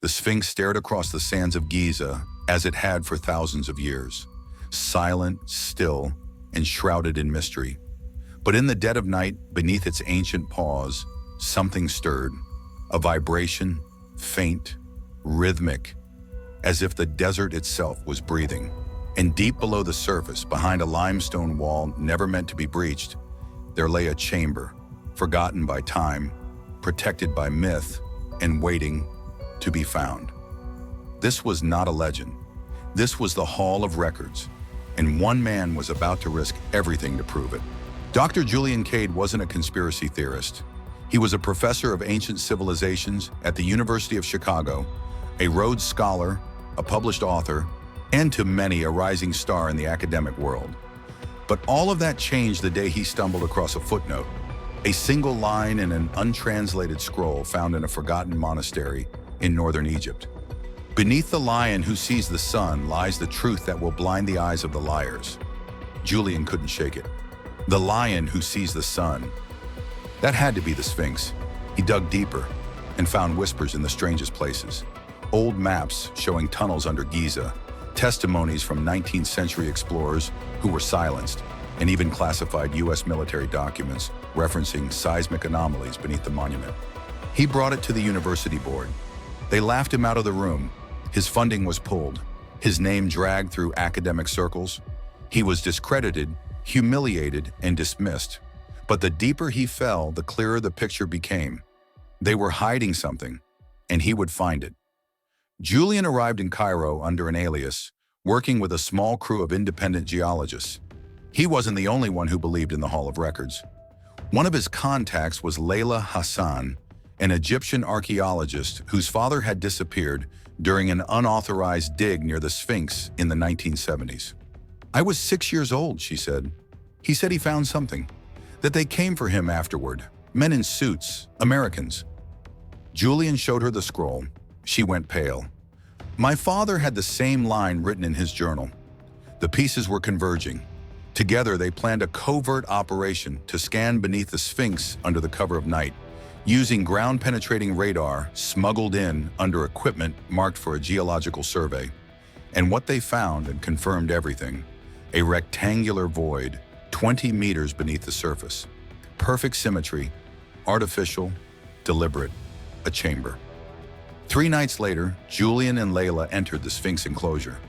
The Sphinx stared across the sands of Giza as it had for thousands of years, silent, still, and shrouded in mystery. But in the dead of night, beneath its ancient paws, something stirred, a vibration, faint, rhythmic, as if the desert itself was breathing. And deep below the surface, behind a limestone wall never meant to be breached, there lay a chamber, forgotten by time, protected by myth, and waiting to be found. This was not a legend. This was the Hall of Records, and one man was about to risk everything to prove it. Dr. Julian Cade wasn't a conspiracy theorist. He was a professor of ancient civilizations at the University of Chicago, a Rhodes Scholar, a published author, and to many a rising star in the academic world. But all of that changed the day he stumbled across a footnote, a single line in an untranslated scroll found in a forgotten monastery in northern Egypt. Beneath the lion who sees the sun lies the truth that will blind the eyes of the liars. Julian couldn't shake it. The lion who sees the sun. That had to be the Sphinx. He dug deeper and found whispers in the strangest places. Old maps showing tunnels under Giza, testimonies from 19th century explorers who were silenced, and even classified U.S. military documents referencing seismic anomalies beneath the monument. He brought it to the university board. They laughed him out of the room. His funding was pulled, his name dragged through academic circles. He was discredited, humiliated, and dismissed. But the deeper he fell, the clearer the picture became. They were hiding something, and he would find it. Julian arrived in Cairo under an alias, working with a small crew of independent geologists. He wasn't the only one who believed in the Hall of Records. One of his contacts was Layla Hassan, an Egyptian archaeologist whose father had disappeared during an unauthorized dig near the Sphinx in the 1970s. "I was 6 years old," she said. "He said he found something, that they came for him afterward, men in suits, Americans." Julian showed her the scroll. She went pale. "My father had the same line written in his journal." The pieces were converging. Together, they planned a covert operation to scan beneath the Sphinx under the cover of night, using ground-penetrating radar smuggled in under equipment marked for a geological survey. And what they found and confirmed everything: a rectangular void, 20 meters beneath the surface. Perfect symmetry, artificial, deliberate, a chamber. 3 nights later, Julian and Layla entered the Sphinx enclosure.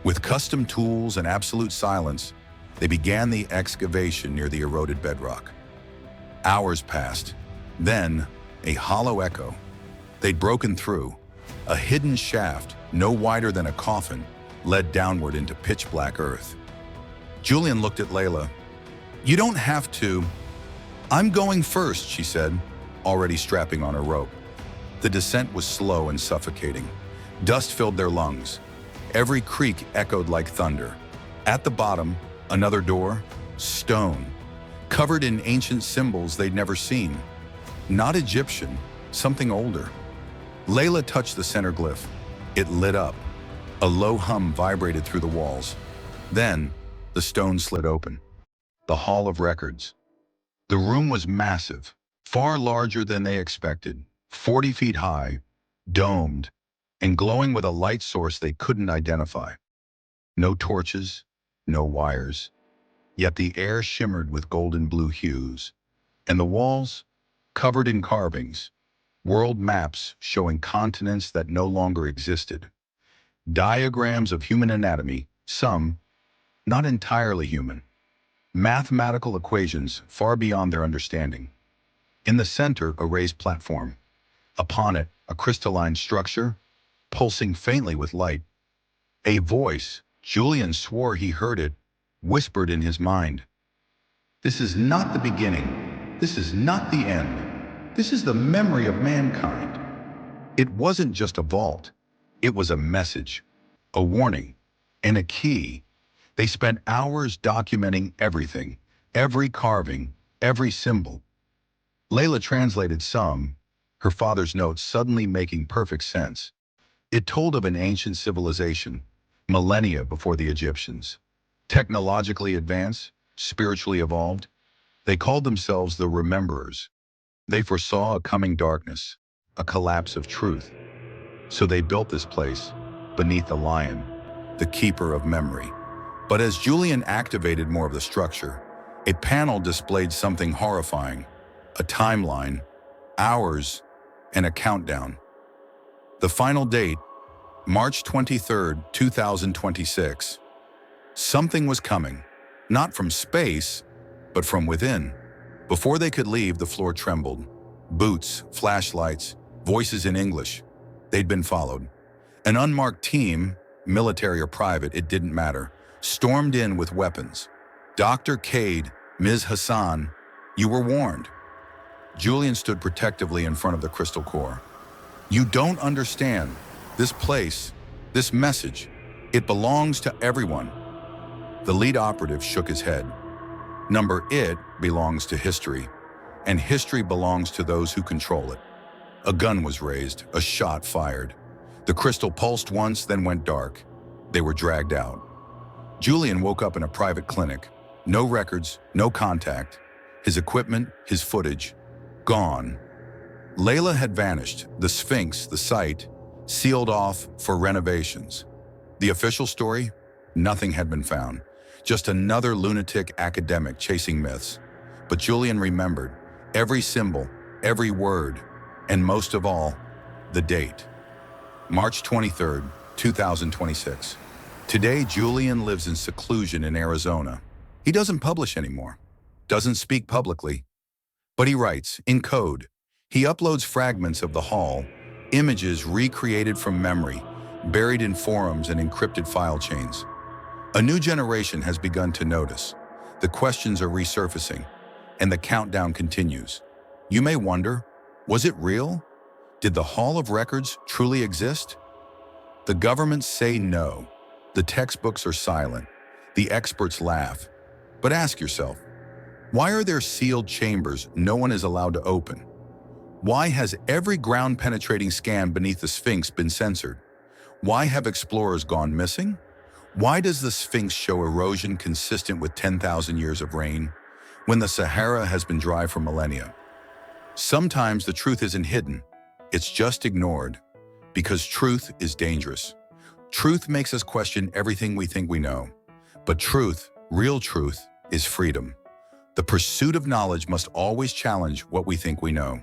With custom tools and absolute silence, they began the excavation near the eroded bedrock. Hours passed. Then, a hollow echo. They'd broken through. A hidden shaft, no wider than a coffin, led downward into pitch-black earth. Julian looked at Layla. "You don't have to." "I'm going first," she said, already strapping on her rope. The descent was slow and suffocating. Dust filled their lungs. Every creak echoed like thunder. At the bottom, another door, stone, covered in ancient symbols they'd never seen. Not Egyptian, something older. Layla touched the center glyph. It lit up. A low hum vibrated through the walls. Then, the stone slid open. The Hall of Records. The room was massive, far larger than they expected, 40 feet high, domed, and glowing with a light source they couldn't identify. No torches, no wires. Yet the air shimmered with golden blue hues, and the walls, covered in carvings, world maps showing continents that no longer existed. Diagrams of human anatomy, some not entirely human. Mathematical equations far beyond their understanding. In the center, a raised platform. Upon it, a crystalline structure, pulsing faintly with light. A voice, Julian swore he heard it, whispered in his mind. "This is not the beginning. This is not the end. This is the memory of mankind." It wasn't just a vault. It was a message, a warning, and a key. They spent hours documenting everything, every carving, every symbol. Layla translated some, her father's notes suddenly making perfect sense. It told of an ancient civilization, millennia before the Egyptians. Technologically advanced, spiritually evolved. They called themselves the Rememberers. They foresaw a coming darkness, a collapse of truth. So they built this place beneath the lion, the keeper of memory. But as Julian activated more of the structure, a panel displayed something horrifying: a timeline, hours, and a countdown. The final date, March 23rd, 2026. Something was coming, not from space, but from within. Before they could leave, the floor trembled. Boots, flashlights, voices in English. They'd been followed. An unmarked team, military or private, it didn't matter, stormed in with weapons. Dr. Cade, Ms. Hassan, you were warned. Julian stood protectively in front of the crystal core. You don't understand. This place, this message, it belongs to everyone. The lead operative shook his head. It belongs to history, and history belongs to those who control it. A gun was raised, a shot fired. The crystal pulsed once, then went dark. They were dragged out. Julian woke up in a private clinic. No records, no contact. His equipment, his footage, gone. Layla had vanished. The Sphinx, the site, sealed off for renovations. The official story? Nothing had been found. Just another lunatic academic chasing myths. But Julian remembered every symbol, every word, and most of all, the date. March 23rd, 2026. Today, Julian lives in seclusion in Arizona. He doesn't publish anymore, doesn't speak publicly, but he writes in code. He uploads fragments of the hall, images recreated from memory, buried in forums and encrypted file chains. A new generation has begun to notice. The questions are resurfacing, and the countdown continues. You may wonder, was it real? Did the Hall of Records truly exist? The governments say no. The textbooks are silent. The experts laugh. But ask yourself, why are there sealed chambers no one is allowed to open? Why has every ground-penetrating scan beneath the Sphinx been censored? Why have explorers gone missing? Why does the Sphinx show erosion consistent with 10,000 years of rain, when the Sahara has been dry for millennia? Sometimes the truth isn't hidden, it's just ignored, because truth is dangerous. Truth makes us question everything we think we know. But truth, real truth, is freedom. The pursuit of knowledge must always challenge what we think we know.